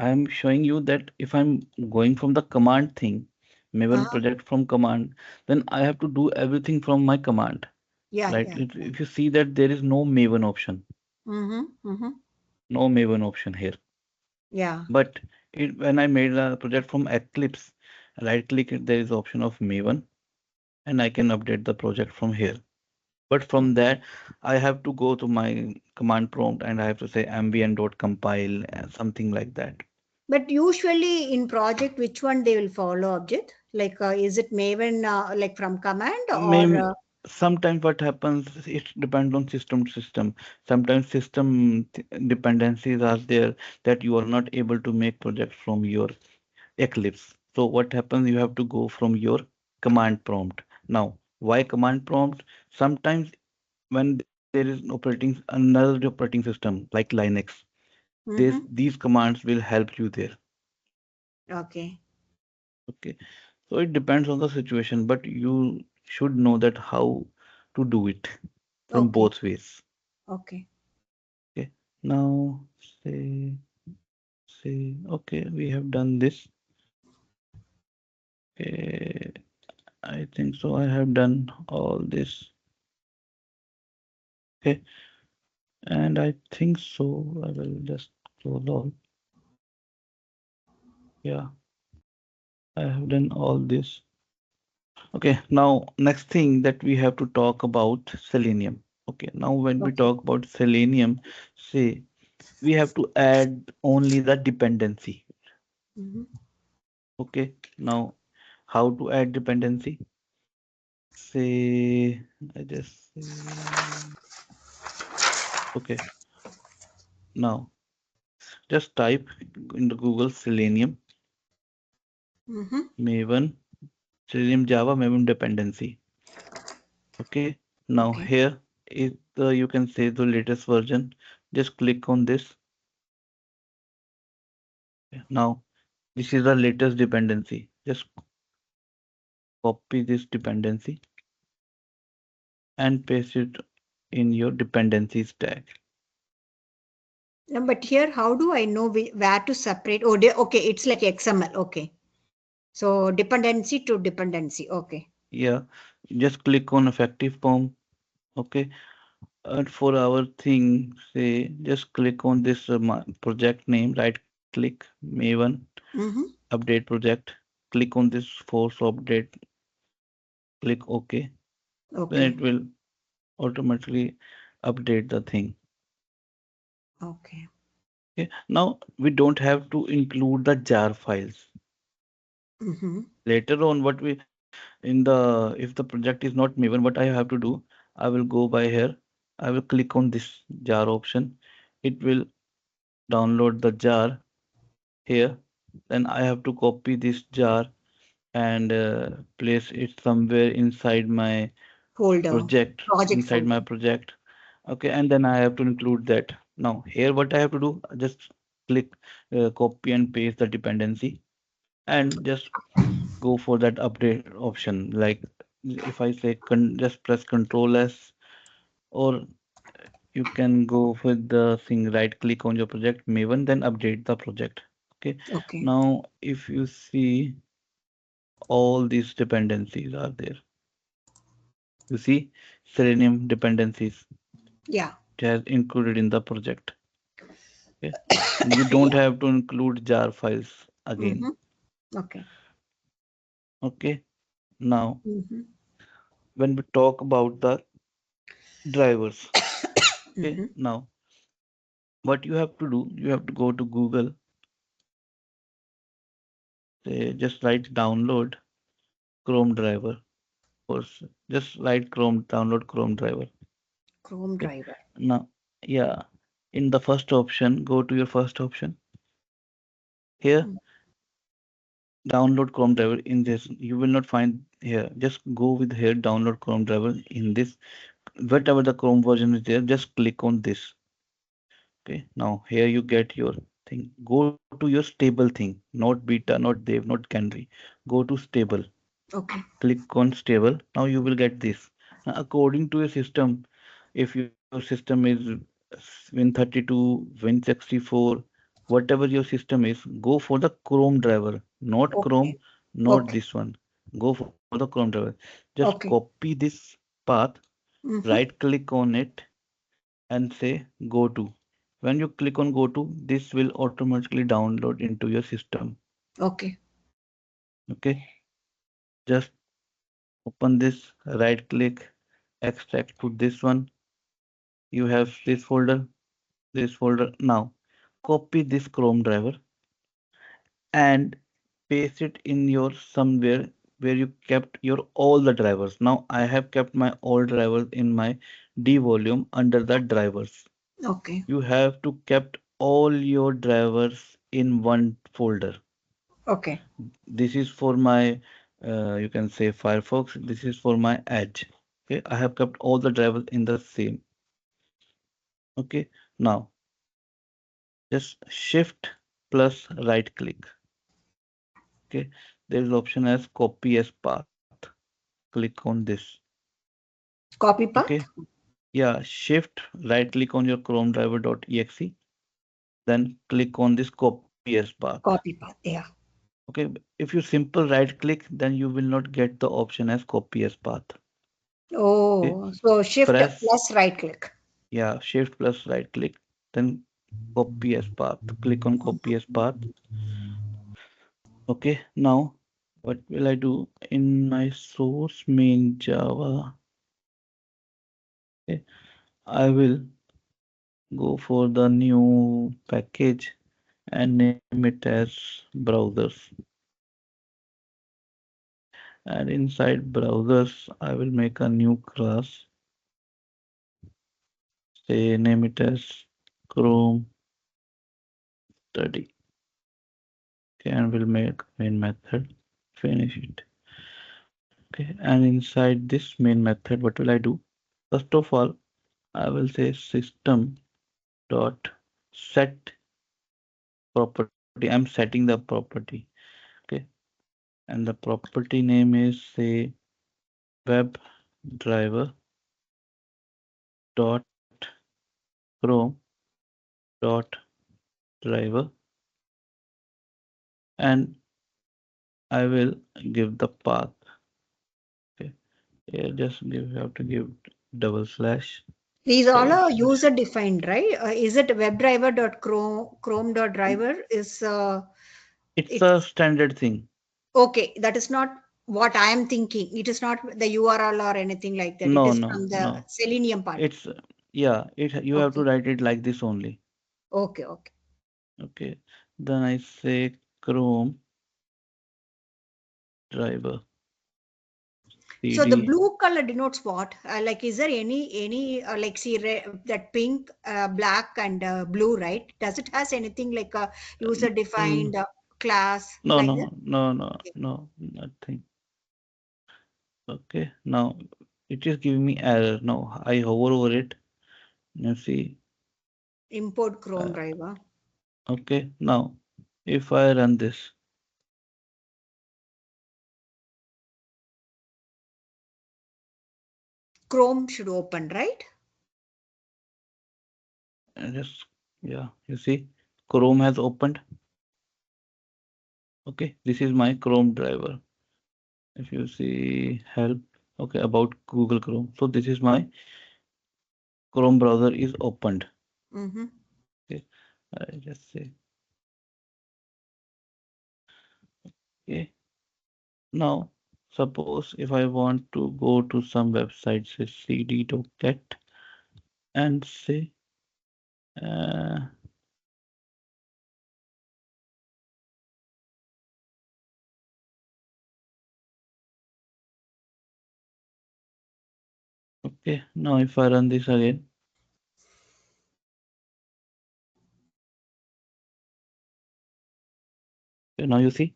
I'm showing you that if I'm going from the command thing, Maven Uh-huh. project from command, then I have to do everything from my command, Yeah, right? yeah. If you see that there is no Maven option, Mm-hmm. Mm-hmm. no Maven option here. Yeah. But when I made a project from Eclipse, right click it, there is option of Maven, and I can update the project from here. But from there, I have to go to my command prompt and I have to say ambient.compile, something like that. But usually in project, which one they will follow, Abjit? Like, is it Maven, like from command or? Maybe sometimes what happens, it depends on system to system. Sometimes dependencies are there that you are not able to make projects from your Eclipse. So what happens, you have to go from your command prompt. Now, why command prompt? Sometimes when there is another operating system like Linux, Mm-hmm. these commands will help you there. Okay. Okay. So it depends on the situation, but you should know that how to do it from Okay. both ways. Okay. Okay. Now okay, we have done this. Okay, I think so. I have done all this. Okay, and I think so. I will just close all. Yeah, I have done all this. Okay, now next thing that we have to talk about Selenium. Okay, now when we Okay. talk about Selenium, say we have to add only the dependency. Mm-hmm. Okay, now how to add dependency? Say, I just say, okay, now just type in the Google Selenium, Mm-hmm. Maven, Selenium Java, Maven dependency. Okay, now Okay. here is the, you can say the latest version. Just click on this. Now, this is the latest dependency. Just copy this dependency and paste it in your dependencies tag. But here, how do I know where to separate? Oh, okay, it's like XML. Okay. So dependency to dependency. Okay. Yeah, just click on effective POM. Okay, and for our thing, say just click on this project name, right click, Maven, Mm-hmm. update project, click on this force update, click OK. Then Okay. it will automatically update the thing. Okay. Okay, now we don't have to include the jar files. Mm-hmm. Later on, what we in the, if the project is not Maven, what I have to do, I will go by here, I will click on this jar option. It will download the jar here. Then I have to copy this jar and place it somewhere inside my Folder. project, Project inside folder. my project. Okay, and then I have to include that. Now here what I have to do, just click copy and paste the dependency and just go for that update option. Like if I say just press Control S, or you can go with the thing, right click on your project Maven, then update the project. Okay, Okay. now if you see, all these dependencies are there. You see Selenium dependencies, Yeah. it has included in the project. Okay, you don't Yeah. have to include jar files again. Mm-hmm. Okay. Okay, now Mm-hmm. when we talk about the drivers, okay, Mm-hmm. now what you have to do, you have to go to Google, say just write download Chrome driver, or just write Chrome, download Chrome driver. Chrome Okay, driver. now yeah, in the first option, go to your first option here, Mm. download Chrome driver. In this you will not find here, just go with here, download Chrome driver. In this, whatever the Chrome version is there, just click on this. Okay, now here you get your thing. Go to your stable thing, not beta, not dev, not canary. Go to stable, Okay. click on stable. Now you will get this. Now, according to your system, if your system is Win32, Win64, whatever your system is, go for the Chrome driver, not Okay. Chrome, not Okay. this one. Go for the Chrome driver. Just Okay. copy this path, Mm-hmm. right click on it, and say go to. When you click on go to, this will automatically download into your system. Okay. Okay, just open this, right click, extract to this one. You have this folder, this folder. Now, copy this Chrome driver and paste it in your somewhere where you kept your all the drivers. Now I have kept my all drivers in my D volume under the drivers. Okay. You have to kept all your drivers in one folder. Okay. This is for my you can say Firefox. This is for my Edge. Okay, I have kept all the drivers in the same. Okay, now just shift plus right click. Okay, there is option as copy as path. Click on this. Copy Okay, path. yeah, shift right click on your Chrome driver.exe, then click on this copy as path. Copy path. Yeah. Okay, if you simple right click, then you will not get the option as copy as path. Okay, Oh, so shift press, plus right click. yeah, shift plus right click, then copy as path. Click on copy as path. Okay, now what will I do in my source main Java? Okay, I will go for the new package and name it as browsers. And inside browsers, I will make a new class. Say name it as Chrome study. Okay, and we'll make main method. Finish it. Okay, and inside this main method, what will I do? First of all, I will say system dot set property. I'm setting the property. Okay, and the property name is say web driver dot chrome dot driver, and I will give the path. Okay, here just give, you have to give double slash These all double are slash. user defined, right? Is it webdriver.chrome.driver is It's a it's standard thing. okay. That is not what I am thinking. It is not the URL or anything like that. It No, is no, from the no. Selenium part. It's yeah. It you have to Okay. write it like this only. Okay. Okay. Okay. Then I say Chrome driver So the cd. blue color denotes what? Like, is there any like see that pink, black, and blue, right? Does it has anything like a user Mm, defined class no, like that? no, no, no, Okay. no, nothing. Okay. Now it is giving me error. Now I hover over it. You see. Import Chrome Uh, driver. okay. Now if I run this, Chrome should open, right? just yeah. You see, Chrome has opened. Okay. This is my Chrome driver. If you see help, okay, about Google Chrome. So this is my Chrome browser is opened. Mm-hmm. Okay, I just say okay. Now suppose if I want to go to some website, say cd.get and say uh, okay. Now if I run this again, okay, now you see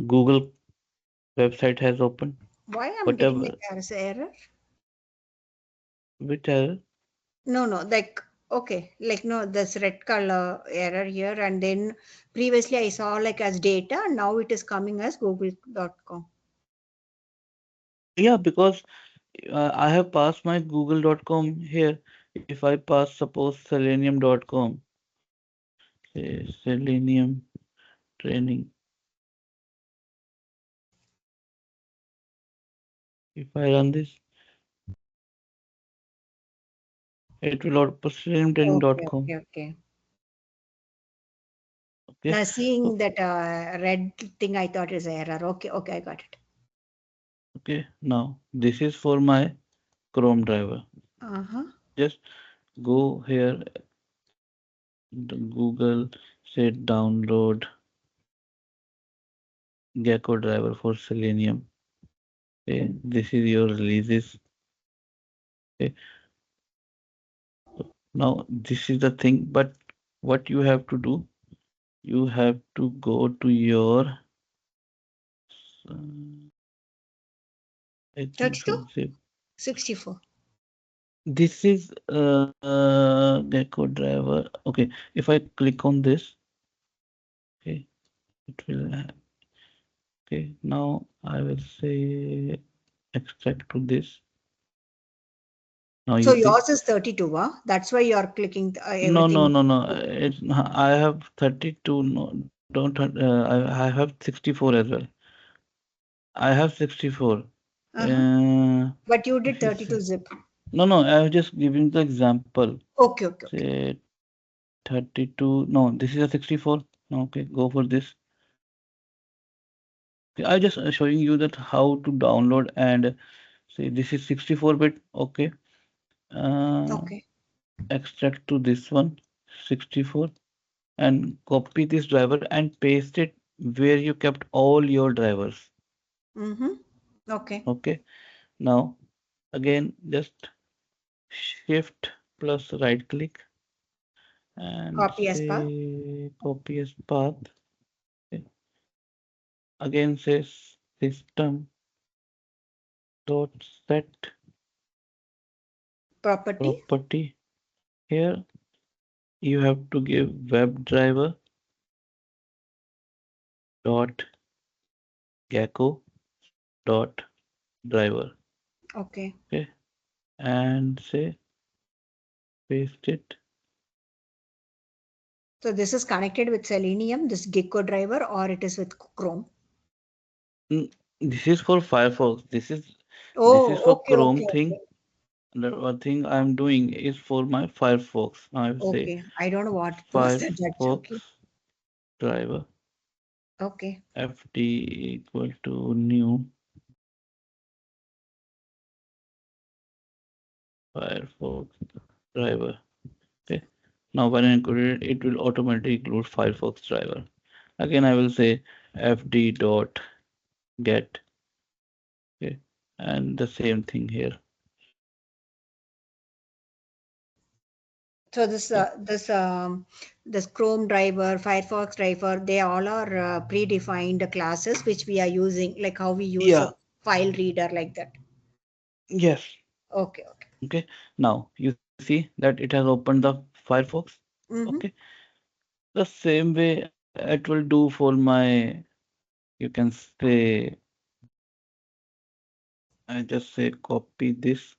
Google website has opened. Why I'm getting like Whatever as error? with error. No, no, like okay, like no, this red color error here, and then previously I saw like as data, now it is coming as google.com. Yeah, because I have passed my google.com here. If I pass suppose selenium.com, say Selenium training. If I run this, it will output Okay, seleniumtraining.com. okay, okay. Okay. Now So, seeing that red thing, I thought is error. Okay, okay, I got it. okay. Now this is for my Chrome driver. Uh-huh. Just go here, Google, say download Gecko driver for Selenium. Okay. This is your releases. Okay. Now this is the thing, but what you have to do, you have to go to your, uh, I think 32? so zip. 64. This is Gecko driver. Okay, if I click on this, okay, it will. Okay, now I will say extract to this. Now So you see. yours is 32, huh? That's why you're clicking No, no, everything. no, no. It's I have 32. No, don't. I have 64 as well. I have 64. Uh-huh. But you did If you 32 say zip. no, no. I have just giving the example. Okay, okay, okay. Say 32. No, this is a 64. No, okay, go for this. I just showing you that how to download and say this is 64-bit. Okay. Uh, Okay. extract to this one 64 and copy this driver and paste it where you kept all your drivers. Mm-hmm. Okay. Okay. Now again just shift plus right click and Copy as path. say copy as path. Okay. Again says system dot set Property. property. Here you have to give WebDriver dot gecko dot driver. Okay. Okay, and say paste it. So this is connected with Selenium, this Gecko driver, or it is with Chrome. Mm, this is for Firefox. This is Oh, for okay, Chrome okay, thing. okay. The one thing I'm doing is for my Firefox. Now I will say Okay. I don't know what was that. That's Firefox okay. driver Okay. fd equal to new Firefox driver. Okay. Now when I include it, it will automatically include Firefox driver. Again, I will say fd dot get. Okay, and the same thing here. So this Okay. this Chrome driver, Firefox driver, they all are predefined classes which we are using, like how we use a Yeah. file reader like that. Yes. Okay, okay. Okay. Now you see that it has opened the Firefox. Mm-hmm. Okay. The same way it will do for my, you can say, I just say copy this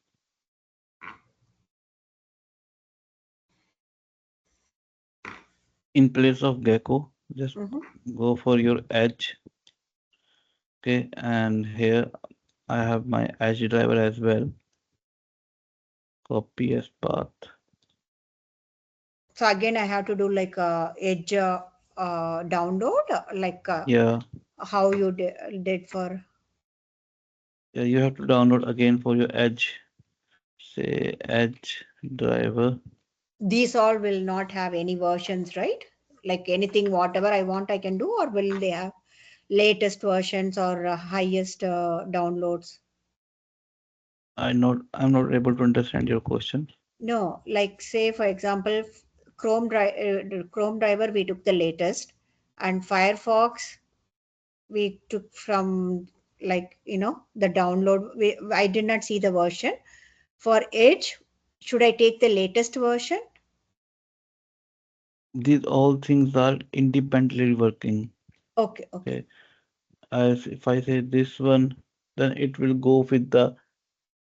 in place of gecko. Just Mm-hmm. go for your edge. Okay. And here I have my edge driver as well. Copy as path. So again, I have to do like a edge download, like Yeah. how you did for. Yeah. You have to download again for your edge. Say edge driver. These all will not have any versions, right? Like anything, whatever I want, I can do, or will they have latest versions or highest downloads? I'm not able to understand your question. No, like say for example, Chrome driver we took the latest, and Firefox we took from like the download. I did not see the version for Edge. Should I take the latest version? These all things are independently working. Okay, okay. Okay. As if I say this one, then it will go with the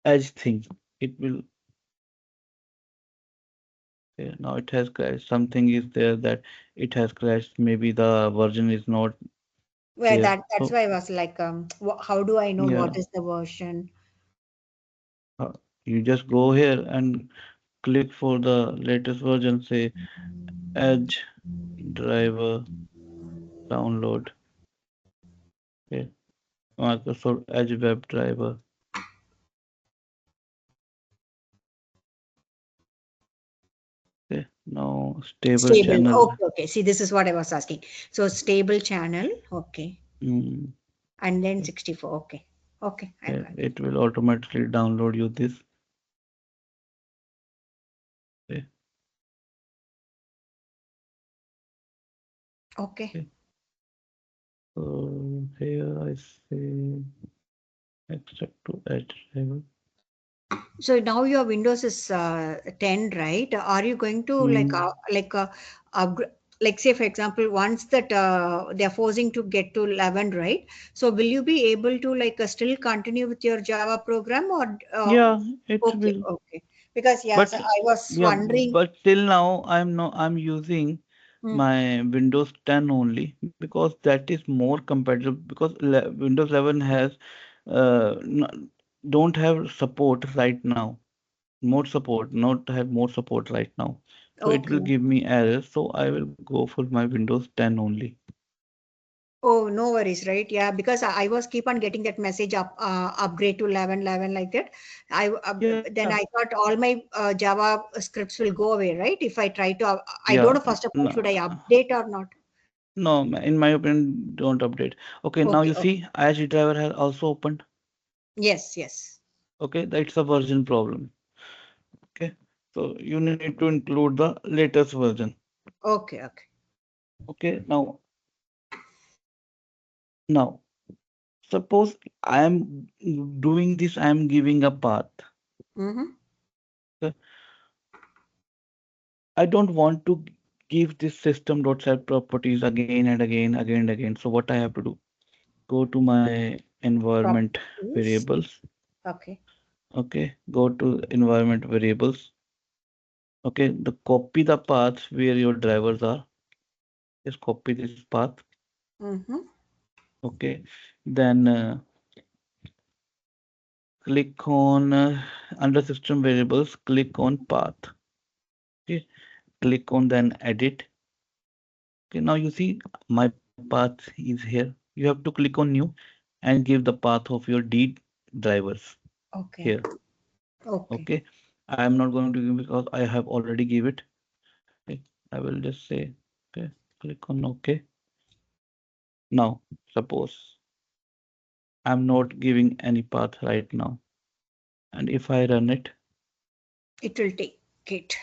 edge thing. It will Okay, now it has crashed. Something is there that it has crashed. Maybe the version is not Where there. that's So why I was like, how do I know yeah, what is the version? uh, you just go here and click for the latest version. Say Edge driver download. Okay, Microsoft Edge WebDriver. Okay, now stable Stable. channel. Okay, okay. See, this is what I was asking. So stable channel. Okay. Mm, And then 64. Okay. Okay, I yeah, got it. it will automatically download you this. Okay, Okay. okay. So here I say extract to Edge driver. So now your Windows is 10, right? Are you going to Mm, upgrade, like say for example, once that they're forcing to get to 11, right? So will you be able to still continue with your Java program or yeah, it okay, will. okay. Because yes, But I was yeah, wondering. but till now I'm using Hmm, my Windows 10 only because that is more compatible because Windows 11 has don't have support right now. More support, not have more support right now. So it will okay. give me errors. So I will go for my Windows 10 only. Oh, no worries, right? Yeah, because I was keep on getting that message upgrade to 11, 11 like that. Yeah, Then I thought all my Java scripts will go away, right? If I try to, I yeah. don't know, first of all, No, should I update or not? no, in my opinion, don't update. Okay, now Okay, you okay. see, Edge driver has also opened. Yes, yes. Okay, that's a version problem. Okay, so you need to include the latest version. Okay, okay. Okay, now suppose I am doing this, I am giving a path. Mm-hmm. Okay, I don't want to give this system.set properties again and again, again and again. So what I have to do? Go to my environment Properties. variables. Okay. Okay, go to environment variables. Okay, the copy the path where your drivers are. Just copy this path. Mm-hmm. Okay, then click on under system variables, click on path. Okay, click on then edit. Okay, now you see my path is here. You have to click on new and give the path of your D drivers Okay. here. Okay. Okay, I am not going to give because I have already give it. Okay, I will just say okay, click on OK. Now suppose I'm not giving any path right now, and if I run it, It will take it.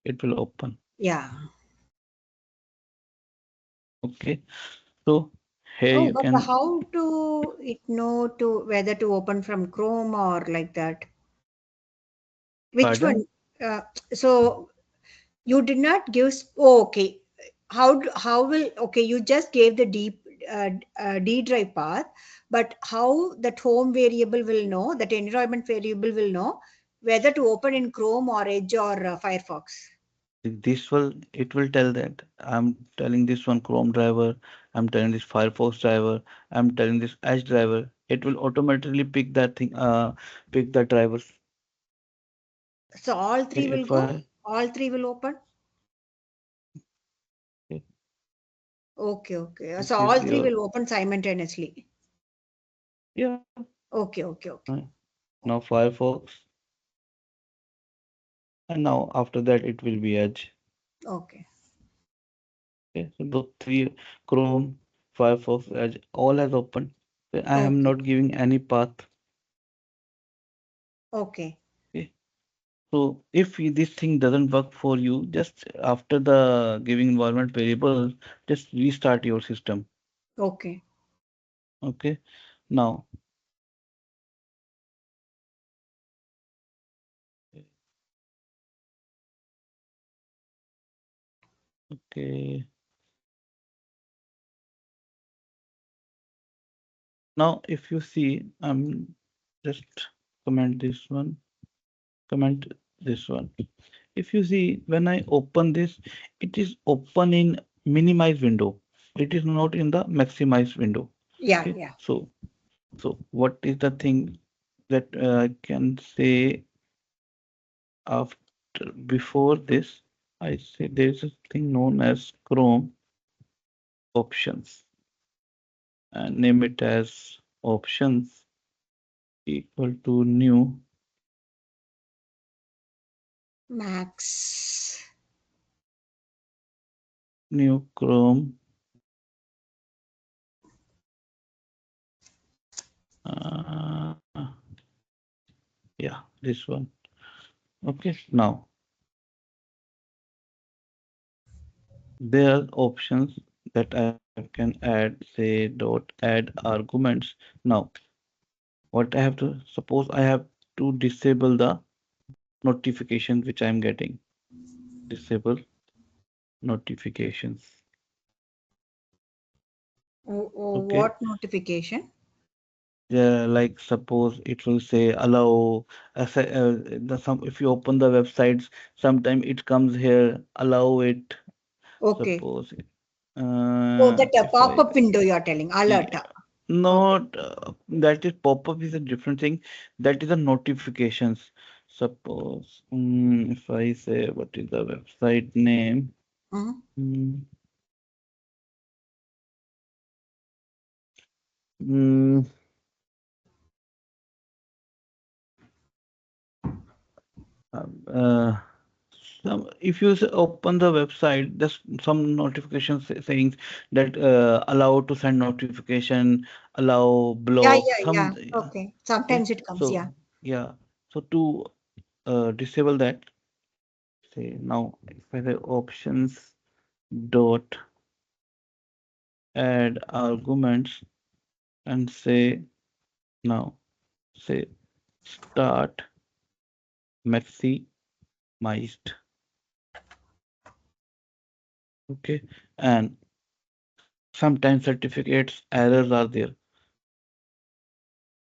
it will open. Yeah. Okay, so here Oh, you but can how to it know to whether to open from Chrome or like that? Which pardon. one? Uh, so you did not give. Oh, okay. How will okay? You just gave the D drive path, but how that home variable will know, that environment variable will know whether to open in Chrome or Edge or Firefox. This will it will tell that I'm telling this one Chrome driver, I'm telling this Firefox driver, I'm telling this Edge driver. It will automatically pick that thing, pick the drivers. So all three will If go. I All three will open. okay, Okay, okay. So this is all three your will open simultaneously. yeah. Okay, okay, okay, Now Firefox, and now after that it will be Edge. okay, Okay, so those three Chrome, Firefox, Edge all has opened. I am okay, not giving any path. okay, Okay. So if this thing doesn't work for you, just after the giving environment variables, just restart your system. okay, Okay. Now, okay. Now, if you see, just comment this one, comment this one. if you see, when I open this, it is open in minimize window. It is not in the maximize window. Yeah, Okay, yeah. so what is the thing that I can say after before this? I say there is a thing known as Chrome options and name it as options equal to Max. new Chrome. Uh, yeah, this one. Okay, now there are options that I can add, say dot add arguments. Now, what I have to suppose I have to disable the notifications which I am getting. Disable notifications. Okay. What notification? Yeah, like suppose it will say allow the some if you open the websites, sometime it comes here allow it. Okay. Suppose Oh, that if I pop-up window you are telling, alert. yeah, Okay. not that is pop-up is a different thing. That is the notifications. Suppose if I say what is the website name? Mm-hmm. Mm, mm, uh, if you open the website, there's some notifications saying that allow to send notification, allow Yeah, block, yeah, yeah. some Okay. okay. Sometimes it comes, So yeah. yeah, so to disable that, say now if I say options dot add arguments and say now say start maximized, okay, and sometimes certificates errors are there.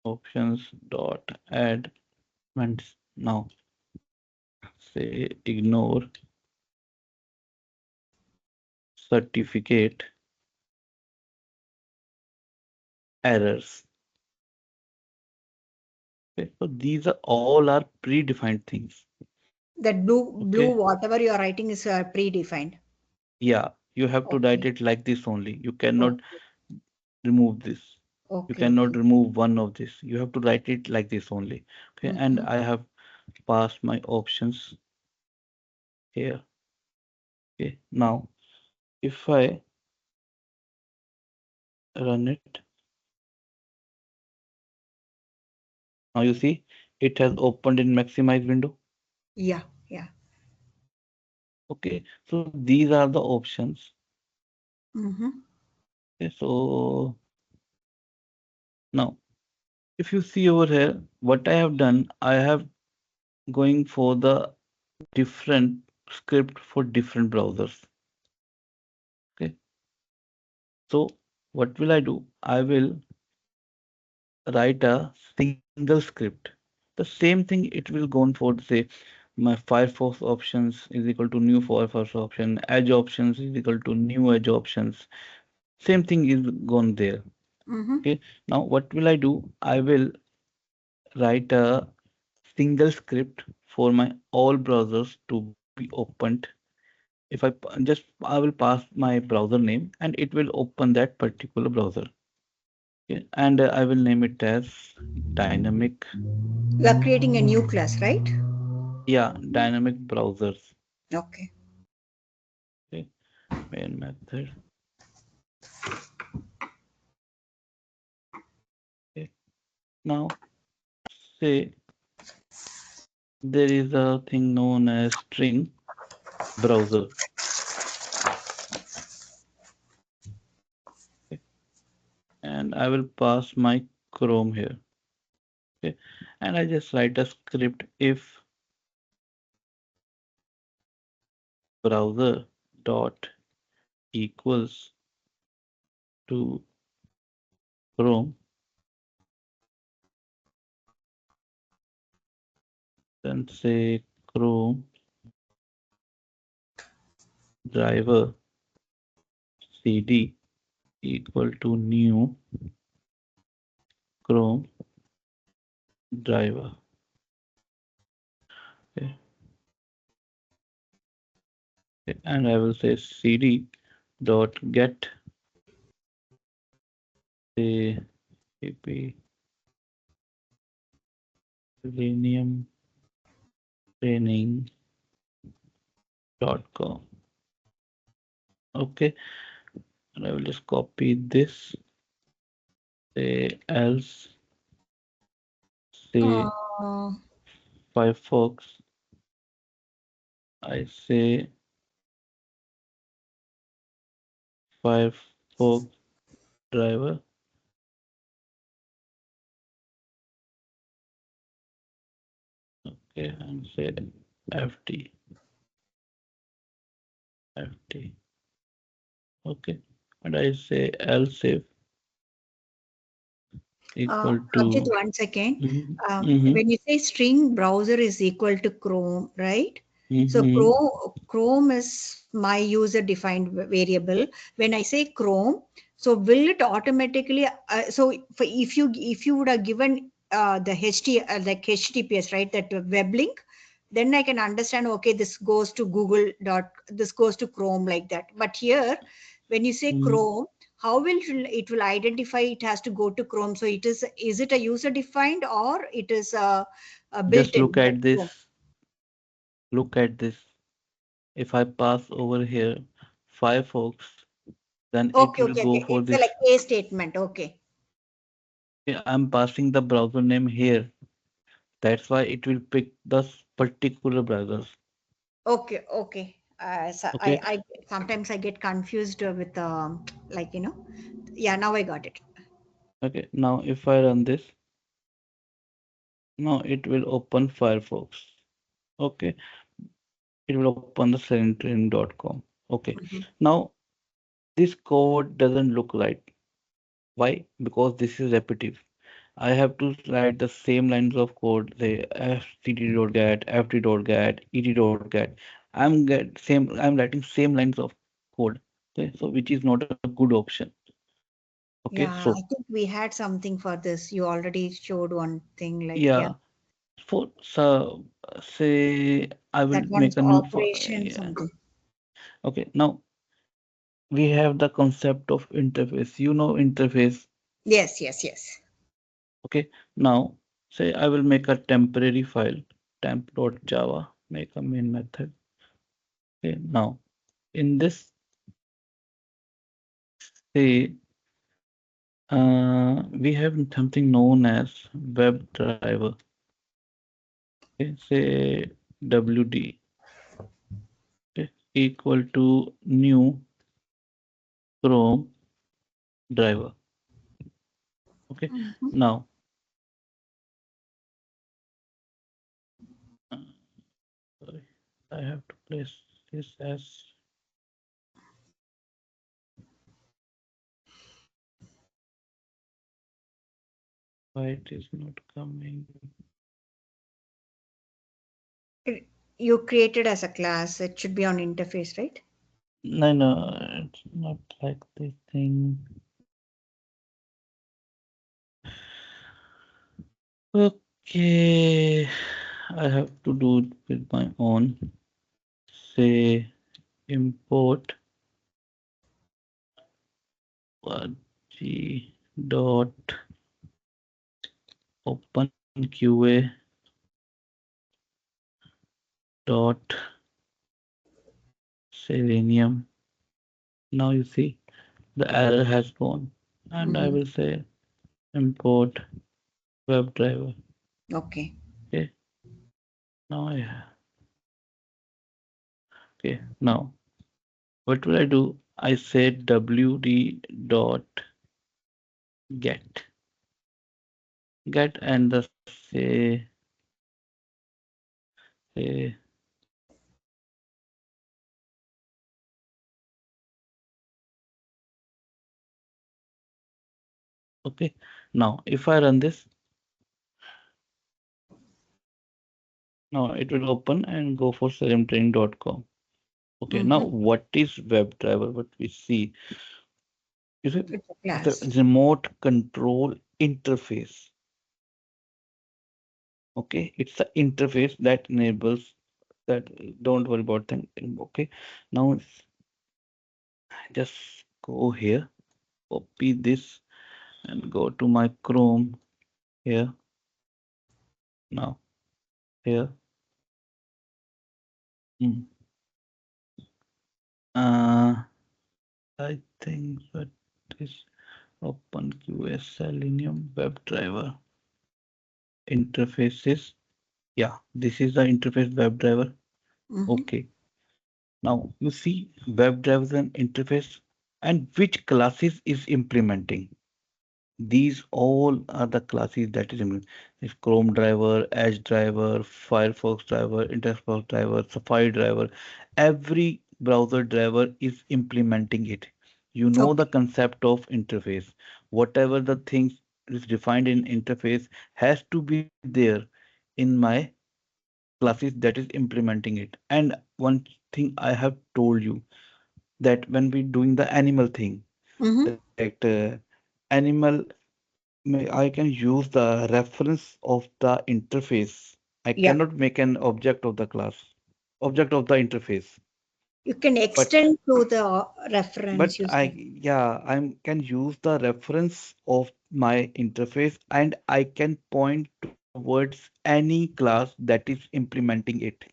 Options dot add comments now say ignore certificate errors. Okay, so these are all are predefined things. That blue, Okay, whatever you are writing is predefined. yeah, you have to write Okay. it like this only. You cannot Okay. remove this. You Okay. cannot Okay. remove one of this. You have to write it like this only. Okay, and Mm-hmm. I have passed my options here. Okay, now if I run it, now you see it has opened in maximize window. Yeah, yeah. Okay, so these are the options. Mm-hmm. Okay, so now if you see over here, what I have done, I have going for the different script for different browsers. Okay, so what will I do? I will write a single script. The same thing it will go on for say my Firefox options is equal to new Firefox option, Edge options is equal to new Edge options. Same thing is gone there. Mm-hmm. Okay, now what will I do? I will write a single script for my all browsers to be opened. If just I will pass my browser name and it will open that particular browser. Okay, and I will name it as dynamic. You are creating a new class, right? Yeah, dynamic browsers. Okay. Okay, main method. Okay, now say there is a thing known as string browser. Okay, and I will pass my Chrome here. Okay, and I just write a script if browser dot equals to Chrome, then say Chrome driver cd equal to new chrome driver. Okay. Okay, and I will say cd dot get the pp selenium training dot com. Okay, and I will just copy this, say else, say Uh, Firefox, I say Firefox driver, okay, and say FT, FT, okay, and I say else if equal Abhijit, to, one second. mm-hmm, mm-hmm, When you say string browser is equal to Chrome, right? So mm-hmm, Chrome is my user defined variable. When I say Chrome, so will it automatically? So for if you would have given the like HTTPS, right, that web link, then I can understand. Okay, this goes to Google dot. This goes to Chrome like that. But here, when you say mm-hmm. Chrome, how will it will identify it has to go to Chrome? So is it a user defined or it is a built Just in look that at Chrome? this, look at this. If I pass over here Firefox, then it Okay, will okay, go okay. for It's a this. like a statement. Okay, Okay, I'm passing the browser name here. That's why it will pick the particular browsers. okay, okay. So Okay, I sometimes I get confused with like yeah. Now I got it. okay. Now if I run this, now it will open Firefox. Okay, it will open the selenium.com. Okay, Mhm. now this code doesn't look right. Why? Because this is repetitive. I have to write the same lines of code, say fcd.get, fd.get, ed.get. I'm writing same lines of code. Okay, so which is not a good option. Okay, Yeah, so I think we had something for this. You already showed one thing like yeah, yeah, for so say I will that one's make a new operation yeah. something. Okay, now we have the concept of interface. You know interface. Yes, yes, yes. Okay, now say I will make a temporary file temp.java, make a main method. Okay, now in this say we have something known as WebDriver. Okay, say WD, okay, equal to new Chrome driver. Okay, Mhm. now uh, sorry, I have to place this as why it is not coming. It- You created as a class. It should be on interface, right? No, no, it's not like this thing. Okay, I have to do it with my own. Say import g dot open qa dot selenium. Now you see the error has gone, and I Mm-hmm. will say import WebDriver. Okay. Okay, now okay now what will I do? I say wd dot get and the say okay. Now if I run this, now it will open and go for seleniumtraining.com. Okay, now Mm-hmm. what is WebDriver? What we see is It's a it's a class. remote control interface. Okay, it's the interface that enables that. Don't worry about that. Okay, now just go here, copy this, and go to my Chrome here. Now here, mm, uh, I think that is OpenQS Selenium WebDriver interfaces. Yeah, this is the interface WebDriver. Mm-hmm. Okay, now you see WebDriver is an interface and which classes is implementing. These all are the classes that is in is Chrome driver, Edge driver, Firefox driver, Internet driver, Safari driver. Every browser driver is implementing it. You know the Okay. concept of interface. Whatever the things is defined in interface has to be there in my classes that is implementing it. And one thing I have told you that when we doing the animal thing, Mm-hmm. that animal I can use the reference of the interface. I Yeah. cannot make an object of the class, object of the interface. You can But extend to the reference you I said. yeah I can use the reference of my interface and I can point towards any class that is implementing it.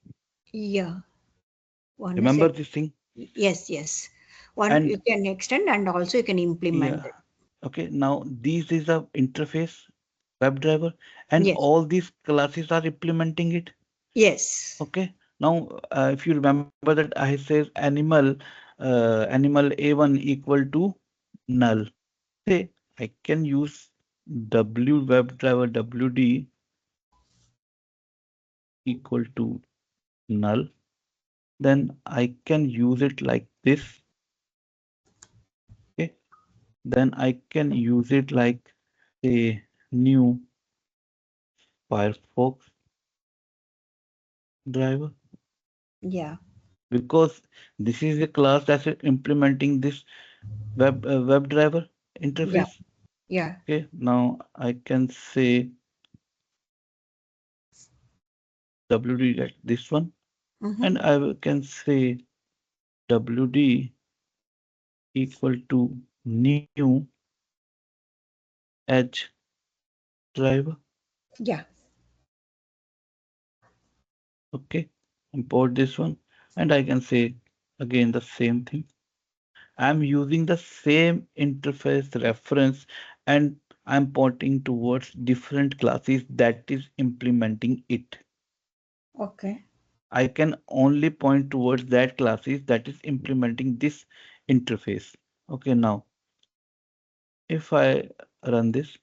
Yeah. One is Remember ex- this thing? yes, yes. One you And can extend and also you can implement yeah, it. okay. Now this is a interface WebDriver, and Yes. all these classes are implementing it. Yes. Okay. Now, if you remember that I says animal A1 equal to null. Say I can use W WebDriver WD equal to null. Then I can use it like this. Okay. Then I can use it like a new Firefox driver Yeah. because this is a class that's implementing this WebDriver Yeah. interface. Yeah. Okay, now I can say WD like this one, Mm-hmm. and can say WD equal to new edge driver. Yeah. Okay, import this one, and I can say again the same thing. I'm using the same interface reference, and I'm pointing towards different classes that is implementing it. Okay. I can only point towards that classes that is implementing this interface. Okay, now if I run this,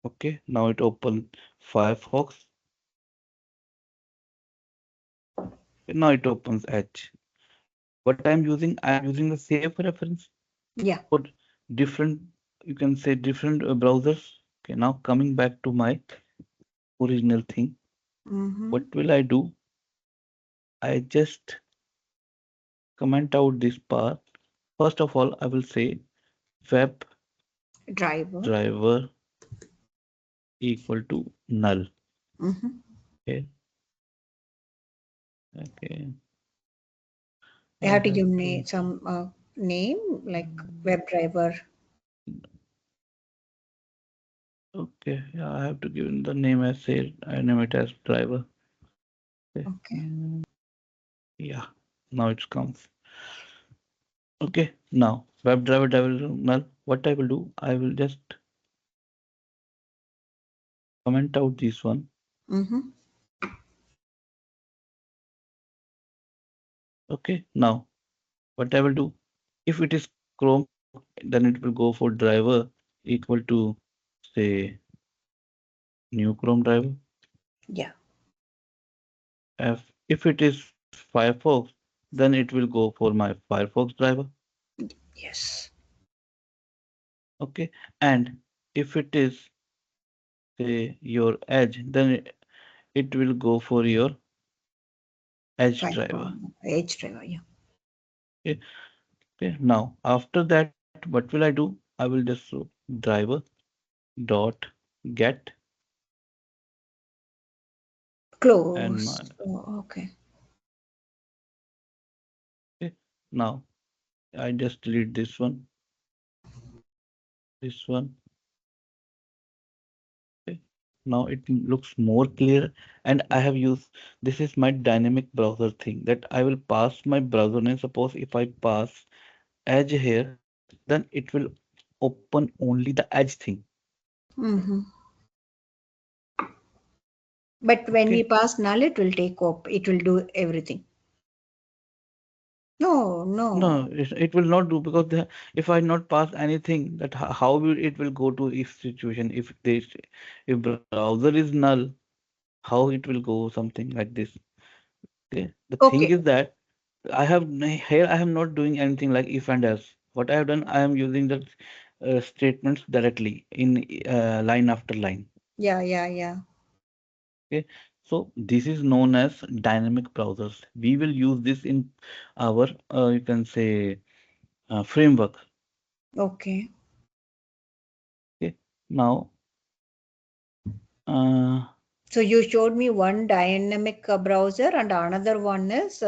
okay, now it open Firefox. Now it opens Edge. What I'm using the same reference Yeah. for different, you can say different browsers. Okay, now coming back to my original thing, Mm-hmm. what will I do? I just comment out this part. First of all, I will say web Driver. driver equal to null. Mm-hmm. Okay, okay. You I have to have give to, some name like WebDriver. okay, yeah, I have to give it the name as say, I name it as driver. Okay. Okay. Yeah, now it comes. Okay, now WebDriver null. What I will do, I will just comment out this one. Mm-hmm. Okay, now what I will do, if it is Chrome, then it will go for driver equal to say new Chrome driver. Yeah. If it is Firefox, then it will go for my Firefox driver. Yes. Okay, and if it is say your edge, then it will go for your edge driver. Edge driver, yeah. Okay, okay. Now after that, what will I do? I will just driver dot get and my Close. Oh, okay. okay. Now I just delete this one. Okay. Now it looks more clear, and I have used this is my dynamic browser thing that I will pass my browser name. Suppose if I pass edge here, then it will open only the edge thing. Mm-hmm. But when we Okay. pass null, it will take up. It will do everything. No, No, no. it will not do because if I not pass anything, that how will it will go to if situation if browser is null, how it will go something like this. Okay. The thing Okay. is that here I am not doing anything like if and else. What I have done, I am using the statements directly in line after line. Yeah, yeah, yeah. Okay, so this is known as dynamic browsers. We will use this in our you can say framework. Okay. Okay, now uh, So you showed me one dynamic browser and another one is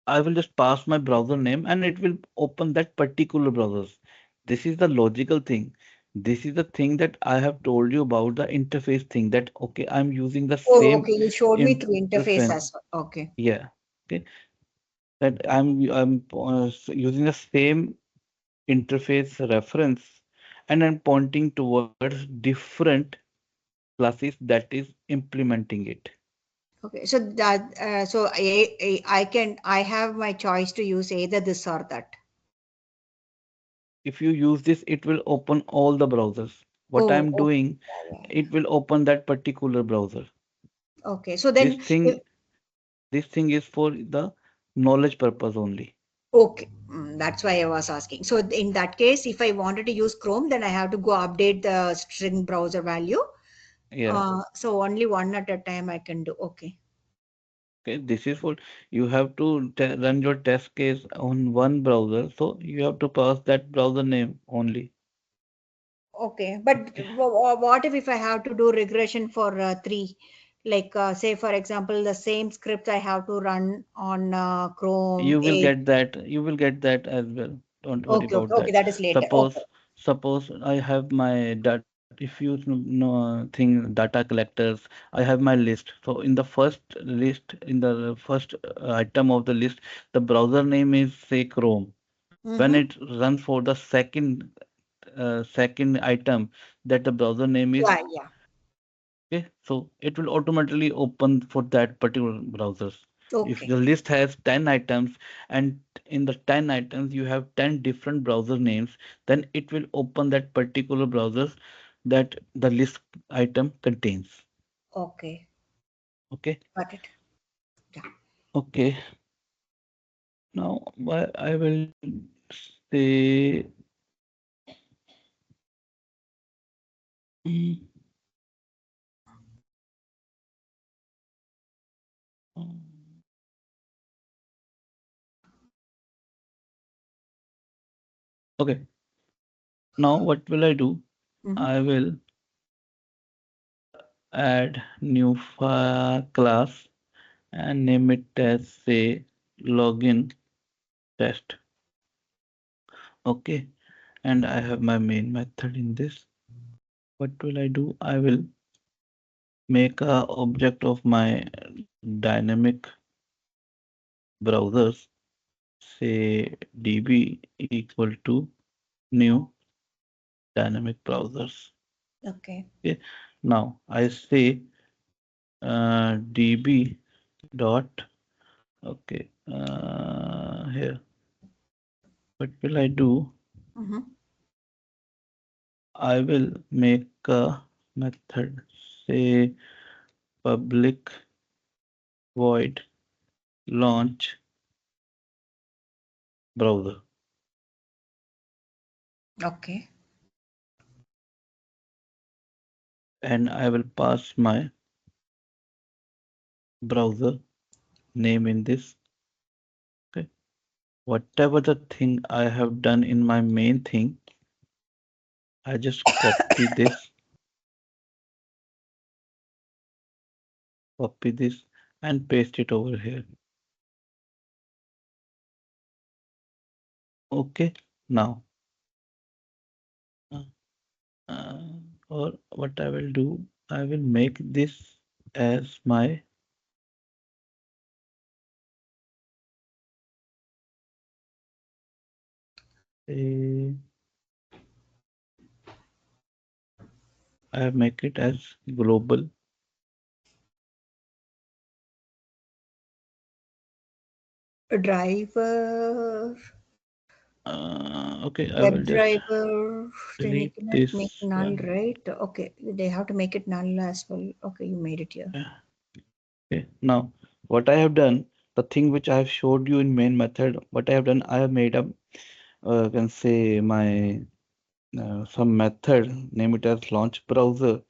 I will just pass my browser name and it will open that particular browsers. This is the logical thing. This is the thing that I have told you about the interface thing that okay, I'm using the oh, same okay. You showed me through interface interface. as well. Okay. Yeah, okay, that I'm using the same interface reference and I'm pointing towards different classes that is implementing it. Okay. So that so I have my choice to use either this or that. If you use this, it will open all the browsers. What Oh, I'm okay. doing, Yeah, yeah, it will open that particular browser. yeah. Okay. So This then, if, thing, this thing is for the knowledge purpose only. okay, that's why I was asking. So in that case, if I wanted to use Chrome, then I have to go update the string browser value. Yeah. So only one at a time I can do. Okay. Okay. This is for you have to run your test case on one browser, so you have to pass that browser name only. Okay, but Okay. what if I have to do regression for three? Like, say, for example, the same script I have to run on Chrome You will 8. get that. You will get that as well. Don't worry Okay, about okay, okay, that. that is later. Okay, Suppose I have my data. If you know thing data collectors, I have my list. So in the first list, in the first item of the list, the browser name is say Chrome. When mm-hmm. it runs for the second item, that the browser name is Yeah, yeah. okay, so it will automatically open for that particular browsers. If Okay, the list has 10 items and in the 10 items you have 10 different browser names, then it will open that particular browsers that the list item contains. okay, Okay. got it. Yeah. Okay. Now I will say mm, mm, okay. Now what will I do? Mm-hmm. I will add new class and name it as say login test. Okay, and I have my main method in this. What will I do? I will make a object of my dynamic browsers, say db equal to new dynamic browsers. Okay. Okay, now I say db dot okay here. What will I do? Mm-hmm. I will make a method, say public void launch browser. Okay. and I will pass my browser name in this. Okay. Whatever the thing I have done in my main thing, I just copy this and paste it over here. Okay. Now, uh, uh, or what I will do, I will make this as my uh, I make it as global. Driver, Okay, I will just WebDriver, then you delete cannot make this null, one. right? Okay, they have to make it null as well. Okay, you made it here. Yeah. Okay. Now, what I have done, the thing which I have showed you in main method, what I have done, I have made up, can say my some method, name it as launch browser,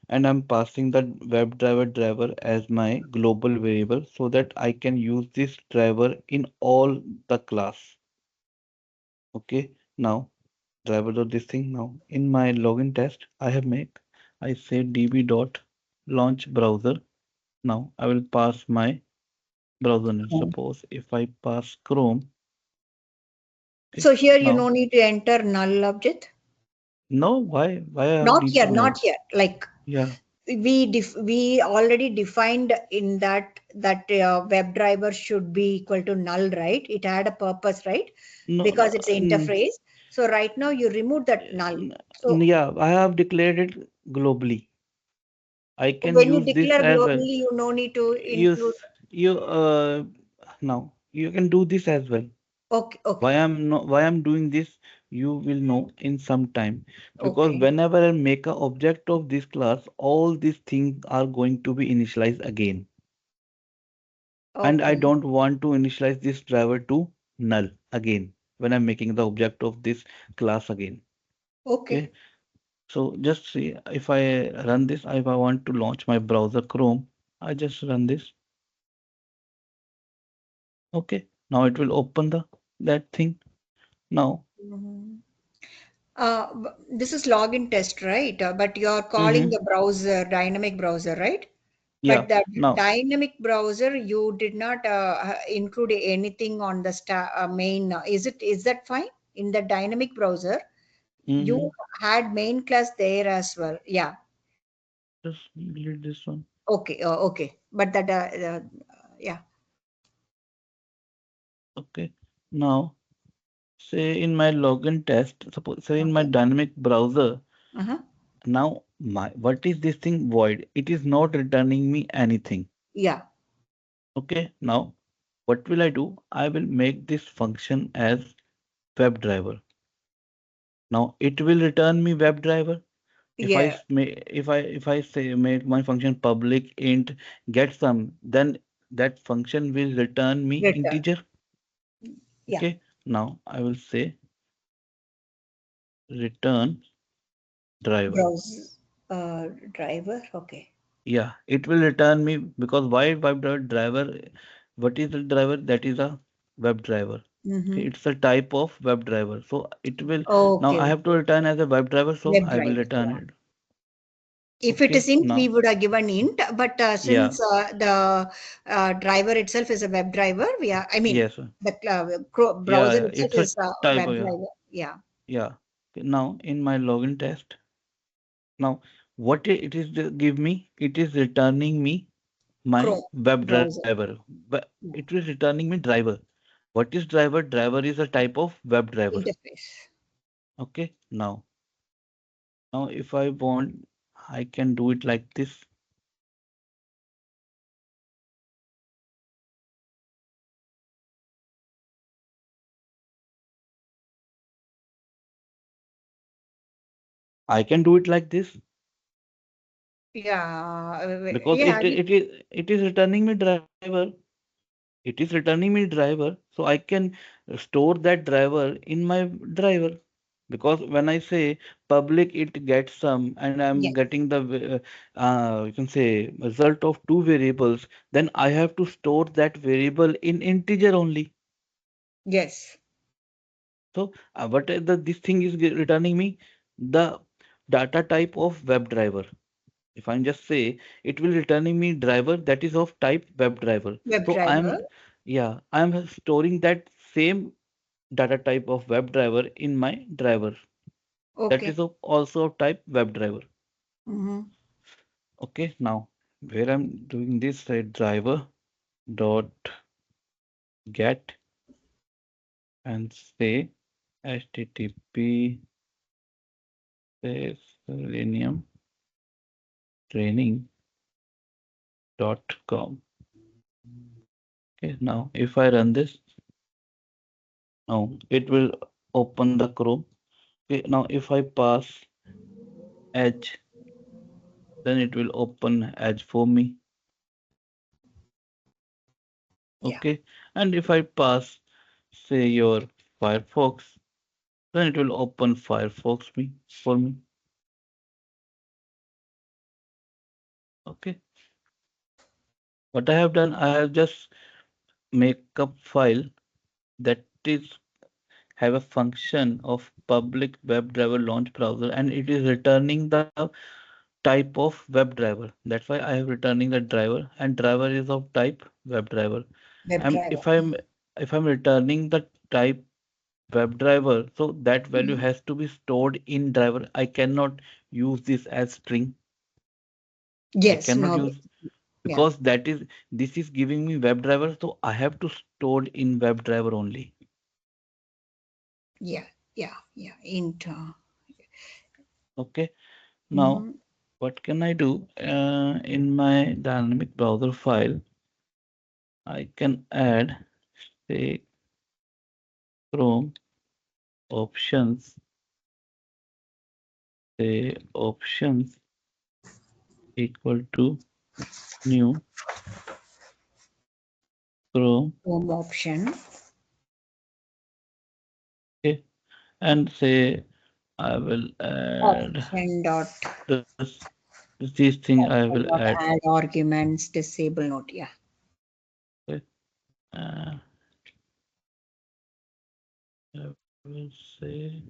and I'm passing the WebDriver driver as my global variable so that I can use this driver in all the class. Okay. Now, driver dot this thing. Now, in my login test, I say db dot launch browser. Now, I will pass my browser name. Hmm. Suppose if I pass Chrome, okay, So here you now, no need to enter null object. no, why I Not need here, to not know? here. Like Yeah, we already defined in that WebDriver should be equal to null, right? It had a purpose, right? no, no, Because it's an interface. So right now you remove that null. So yeah, I have declared it globally. I can when you use this declare as well. globally, you no need to Use include. you now you can do this as well. Okay, okay, Why I'm doing this, you will know in some time. Because okay, whenever I make a object of this class, all these things are going to be initialized again. And I okay, don't want to initialize this driver to null again when I'm making the object of this class again. okay. Okay. So just see if I run this, if I want to launch my browser Chrome, I just run this. Okay. Now it will open the that thing. Now, Mhm. This is login test, right? But you're calling mm-hmm, the browser dynamic browser, right? yeah. But that Now, dynamic browser, you did not include anything on the main. Is that fine? In the dynamic browser, you mm-hmm, had main class there as well. Yeah. just delete this one. Okay. Okay. But that yeah. Okay. Now, say in my login test, suppose say in my Okay. dynamic browser, Uh-huh. now my what is this thing void? It is not returning me anything. Yeah. Okay. Now, what will I do? I will make this function as WebDriver. Now it will return me WebDriver. If Yeah. if I say make my function public int get some, then that function will return me Return. integer. Yeah. Okay. Now I will say return driver. Browse driver. Okay. Yeah, it will return me because why WebDriver? What is the driver? That is a WebDriver. Mm-hmm. Okay, it's a type of WebDriver. So it will now Okay. I have to Okay. return as a WebDriver, so Web I will driver. return Yeah. it. If it is Okay. int, we Now, would have given int, but yeah, since the driver itself is a web driver, I mean, yes, the yeah, browser yeah, itself it's a is a type web of yeah, driver. Yeah. yeah. Okay, now in my login test, now what it is give me? It is returning me my Chrome browser. WebDriver. But Yeah. it is returning me driver. What is driver? Driver is a type of WebDriver. Interface. Okay. Now if I want, I can do it like this. I can do it like this Yeah. because Yeah. it is returning me driver. It is returning me driver, so I can store that driver in my driver. because when I say public, it gets some, and I'm Yes. getting the you can say result of two variables. Then I have to store that variable in integer only. Yes. So what this thing is returning me the data type of WebDriver. If I just say, it will returning me driver that is of type WebDriver. So WebDriver. I'm storing that same data type of WebDriver in my driver. That Okay. is of also of type WebDriver. Mm-hmm. Okay, now where I'm doing this, say driver dot get and say http say selenium training dot com. Okay, now if I run this, now it will open the Chrome. Okay, now if I pass Edge, then it will open Edge for me. Yeah. Okay, and if I pass, say your Firefox, then it will open Firefox me for me. Okay, what I have done, I have just make a file that is have a function of public WebDriver launch browser, and it is returning the type of WebDriver. That's why I have returning the driver, and driver is of type WebDriver. I'm WebDriver. if I'm returning the type WebDriver, so that value Mhm. has to be stored in driver. I cannot use this as string. I Yes. cannot No. use Yeah. because this is giving me WebDriver, so I have to store in WebDriver only. Yeah. Yeah. Yeah. Int. Okay. Now Mhm. what can I do? In my dynamic browser file, I can add say Chrome options, say options equal to new Chrome. Home option. Okay, and say I will add Option dot. this these thing I will Option dot add. add arguments. Disable note. Yeah. Okay, uh, I will say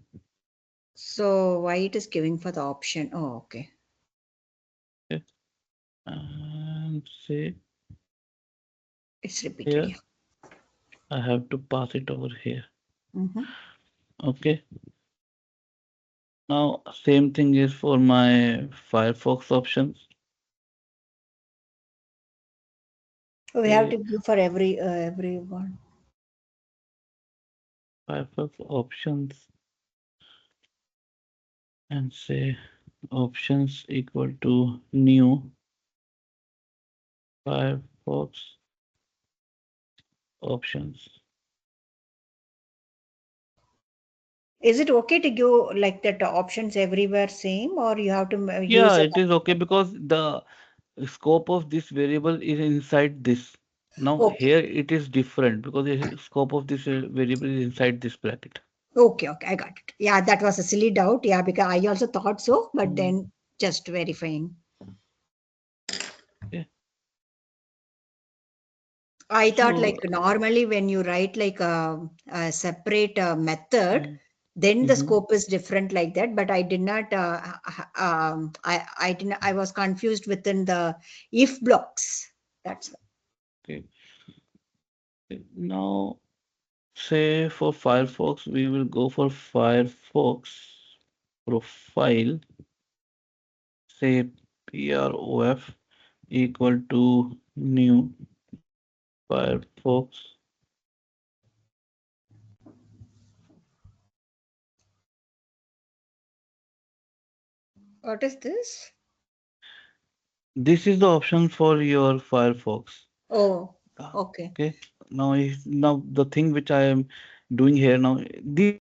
So why it is giving for the option? Oh, okay. okay, and say It's repeated. here Yeah. I have to pass it over here. Mm-hmm. Okay, now same thing is for my Firefox options. We have Say to give for every one. Firefox options and say options equal to new Firefox options. Is it okay to give like that options everywhere same, or you have to Yeah, use a it is okay because the scope of this variable is inside this. Now okay, here it is different because the scope of this variable is inside this bracket. okay, I got it. Yeah, that was a silly doubt. Yeah, because I also thought so, but Mm, then just verifying. okay. I thought So like normally when you write like a separate method, mm, then the mhm, scope is different like that. But I did not. I didn't. I was confused within the if blocks. That's okay. Now say for Firefox we will go for Firefox profile. Say prof equal to new Firefox. what is this? This is the option for your Firefox. Oh, Ah, okay. okay. Now the thing which I am doing here now, the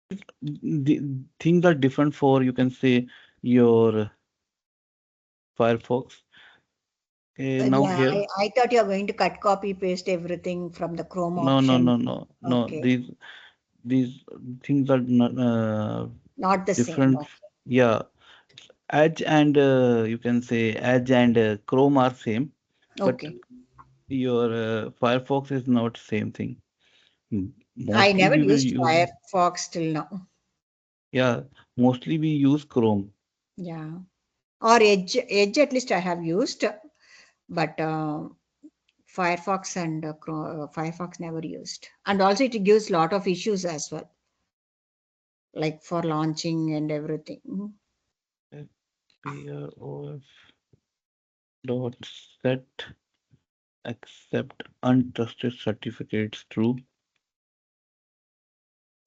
things are different for you can say your Firefox. Okay, now Yeah, here, I thought you're going to cut, copy, paste everything from the Chrome no, no, option. no, no, no. Okay. These things are not. Not the same. different. Yeah, Edge and you can say Edge and Chrome are same, but Okay. your Firefox is not same thing. I Mostly never we will used use, Firefox till now. yeah, mostly we use Chrome. Yeah. Or Edge. Edge at least I have used, but Firefox and Firefox never used. And also it gives lot of issues as well, like for launching and everything. PROF dot set accept untrusted certificates true.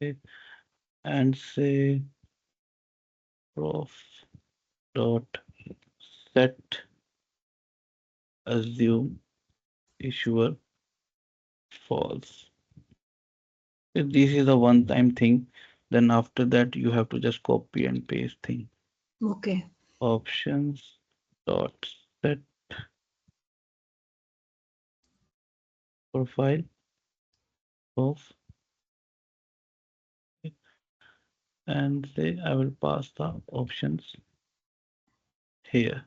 Okay, and say prof dot set assume issuer false. If this is a one time thing, then after that you have to just copy and paste thing. Okay. Options dot set profile of, and say I will pass the options here.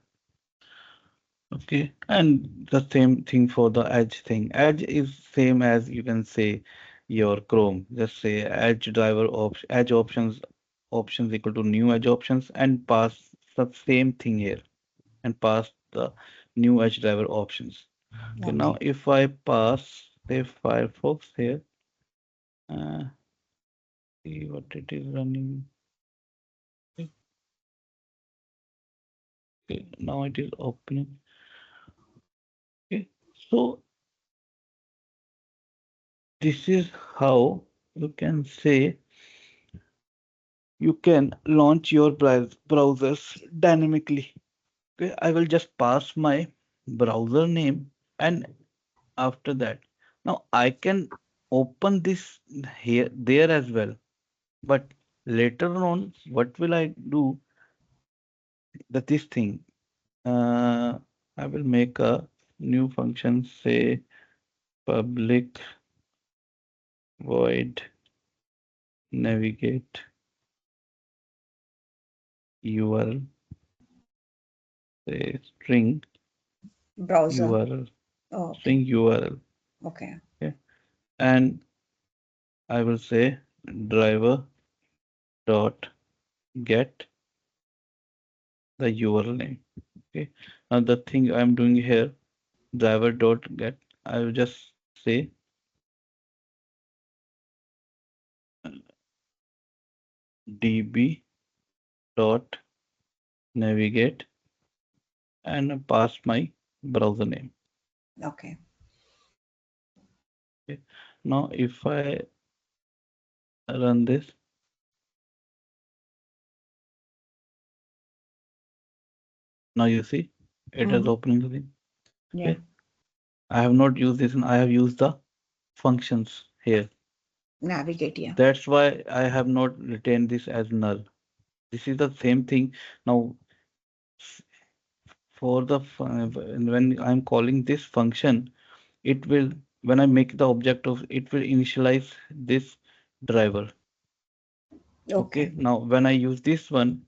Okay, and the same thing for the edge thing. Edge is same as you can say your Chrome. Just say edge driver edge options equal to new edge options and pass the same thing here and pass the new edge driver options. Okay, now Okay. if I pass say Firefox here, uh, see what it is running. Okay, now it is opening. Okay, so this is how you can say you can launch your browsers dynamically. Okay, I will just pass my browser name and after that, now I can open this here there as well. But later on, what will I do? That this thing, uh, I will make a new function, say public void navigate URL, say Browser. URL, Oh, okay. string URL. Okay. Okay, and I will say driver dot get the URL name. Okay. Now the thing I'm doing here, driver dot get, I will just say db dot navigate and pass my browser name. Okay. Okay. Now if I run this, now you see it is Mm-hmm. opening the thing. Yeah. Okay. I have not used this and I have used the functions here. Navigate. Yeah. That's why I have not retained this as null. This is the same thing. Now for the when I'm calling this function, it will when I make the object of it will initialize this driver. Okay. Okay, now when I use this one,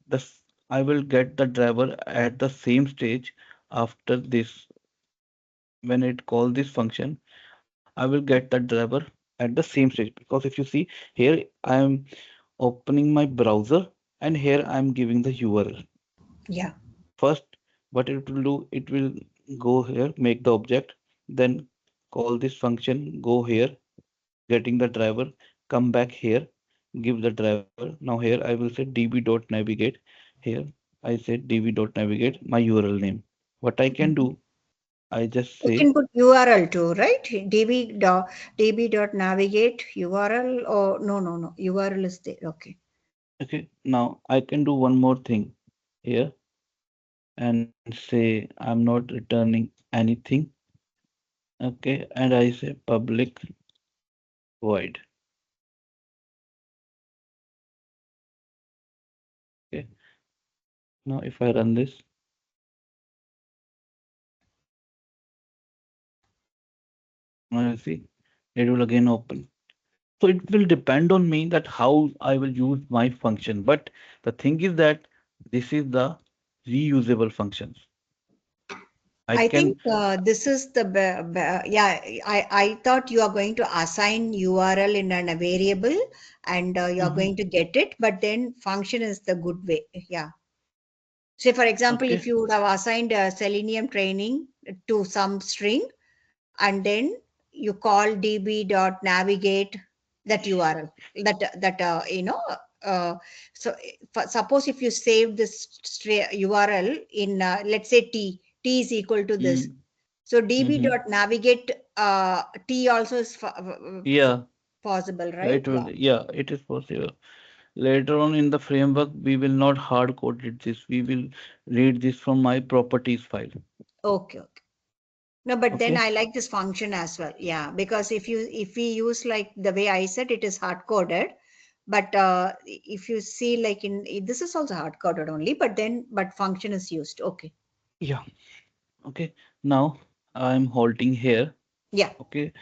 I will get the driver at the same stage after this. When it calls this function, I will get the driver at the same stage because if you see here, I am opening my browser and here I am giving the URL. Yeah. First, what it will do, it will go here, make the object, then call this function, go here, getting the driver, come back here, give the driver. Now here I will say db.navigate. Here I said db.navigate, my URL name. What I can Mhm. do, I just You say, can put URL too, right? db dot navigate URL. Oh, no, no, no. URL is there. Okay. okay, now I can do one more thing here and say I'm not returning anything. Okay, and I say public void. Okay, now if I run this, now you see it will again open. So it will depend on me that how I will use my function. But the thing is that this is the reusable functions. I I think can. this is the yeah. I thought you are going to assign URL in a variable, and you are Mhm. going to get it, but then function is the good way. Yeah. Say for example, Okay. if you would have assigned Selenium training to some string, and then you call db.navigate that URL, uh, so suppose if you save this URL in let's say t is equal to this, Mm-hmm. so Mm-hmm. db.navigate t also is Yeah, possible, right? it will. Yeah. Yeah, it is possible. Later on in the framework, we will not hard code it this. We will read this from my properties file. Okay, okay. No, but then Okay. I like this function as well. Yeah, because if we use like the way I said, it is hard coded. But if you see like this is also hard coded only, but then but function is used. Okay. Yeah. Okay. Now I'm halting here. Yeah. Okay.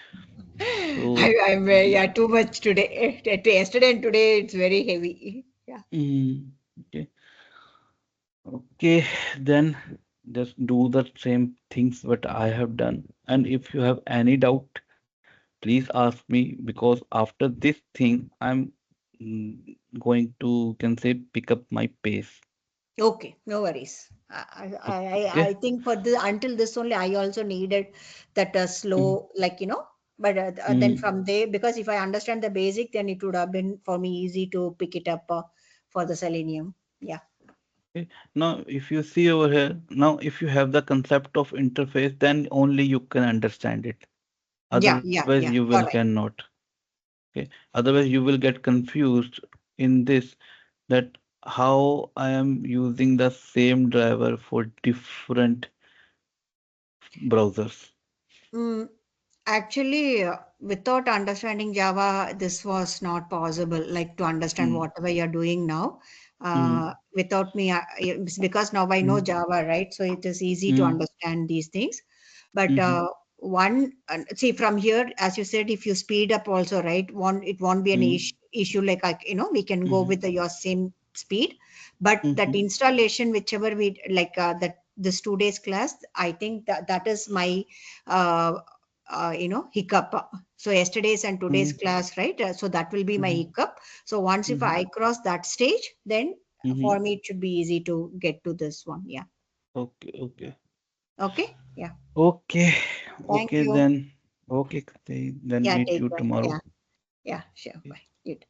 So I'm yeah, too much today. Yesterday and today it's very heavy. Yeah. okay. Okay. Then just do the same things what I have done. And if you have any doubt, please ask me because after this thing, I'm mm, going to can say pick up my pace. Okay, no worries. I Okay. think for this until this only I also needed that Mhm. slow but then Mm. from there, because if I understand the basic, then it would have been for me easy to pick it up for the Selenium. Yeah, Okay. Now, if you see over here, now if you have the concept of interface, then only you can understand it. yeah, Otherwise, yeah, you will yeah. Correct. cannot. Okay. Otherwise, you will get confused in this that how I am using the same driver for different browsers. Mm, actually, without understanding Java, this was not possible. Like to understand Mm. whatever you're doing now, Mm. without me, it's because now I know Mm. Java, right? So it is easy to Mm. understand these things. But Mm. see from here, as you said, if you speed up also, right? It won't be an Mm. issue. Like we can go Mm. with your same speed. But that Mm. installation, whichever we like, that this 2 days class, I think that is my uh, hiccup. So yesterday's and today's Mm. class, right? So that will be my Mm. hiccup. So once if Mm. I cross that stage, then Mm. for me it should be easy to get to this one. Yeah. Okay. Okay. Okay. Yeah. Okay. Thank Okay you. then. Okay. Then Yeah. meet Take you care. tomorrow. Yeah. Yeah. Sure. Bye. You too.